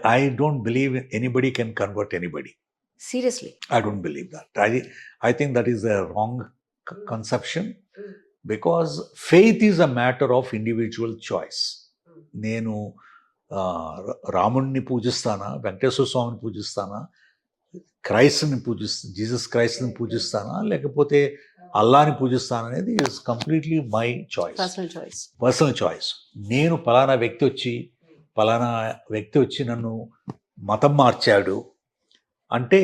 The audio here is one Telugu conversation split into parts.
I don't believe anybody can convert anybody. Seriously. I don't believe that. I think that is a wrong conception, because faith is a matter of individual choice. నేను రాముడిని పూజిస్తానా, వెంకటేశ్వర స్వామిని పూజిస్తానా, క్రైస్తుని జీసస్ క్రైస్తుని పూజిస్తానా, లేకపోతే అల్లాని పూజిస్తానా అనేది is completely my choice, personal choice. నేను పలానా వ్యక్తి వచ్చి నన్ను మతం మార్చాడు అంటే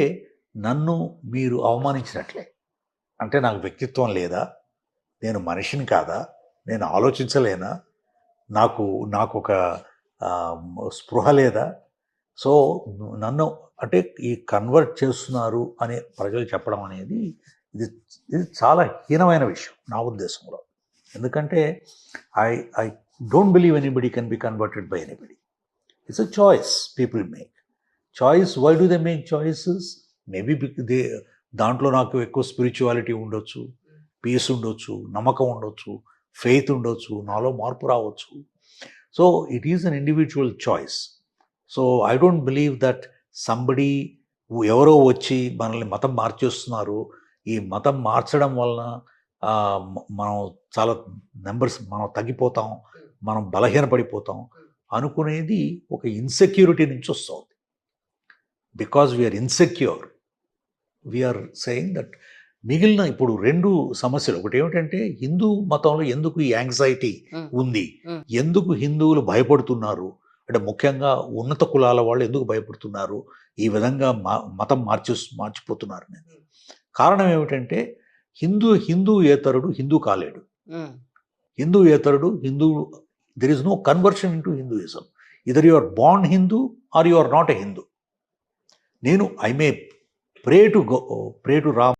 నన్ను మీరు అవమానించినట్లే. అంటే నాకు వ్యక్తిత్వం లేదా, నేను మనిషిని కాదా, నేను ఆలోచించలేనా, నాకు ఒక స్పృహ లేదా? సో నన్ను అంటే ఈ కన్వర్ట్ చేస్తున్నారు అని ప్రజలు చెప్పడం అనేది ఇది చాలా హీనమైన విషయం నా ఉద్దేశంలో. ఎందుకంటే I don't believe anybody can be converted by anybody. It's a choice people make. Choice, why do they make choices? Maybe దాంట్లో నాకు ఎక్కువ స్పిరిచువాలిటీ ఉండొచ్చు, పీస్ ఉండొచ్చు, నమ్మకం ఉండొచ్చు, ఫెయిత్ ఉండొచ్చు, నాలో మార్పు రావచ్చు. So it is an individual choice. So I don't believe that somebody ఎవరో వచ్చి మనల్ని మతం మార్చేస్తున్నారు, ఈ మతం మార్చడం వలన మనం చాలా మనం తగ్గిపోతాం, మనం బలహీనపడిపోతాం అనుకునేది ఒక ఇన్సెక్యూరిటీ నుంచి వస్తుంది. Because we are insecure, we are saying that మిగిలిన ఇప్పుడు రెండు సమస్యలు. ఒకటి ఏమిటంటే హిందూ మతంలో ఎందుకు ఈ యాంగ్జైటీ ఉంది, ఎందుకు హిందువులు భయపడుతున్నారు అంటే ముఖ్యంగా ఉన్నత కులాల వాళ్ళు ఎందుకు భయపడుతున్నారు, ఈ విధంగా మతం మార్చిపోతున్నారు అనేది. కారణం ఏమిటంటే హిందూయేతరుడు హిందూ కాలేడు. There is no conversion into Hinduism. Either you are born Hindu or you are not a Hindu. నేను I may pray to Ram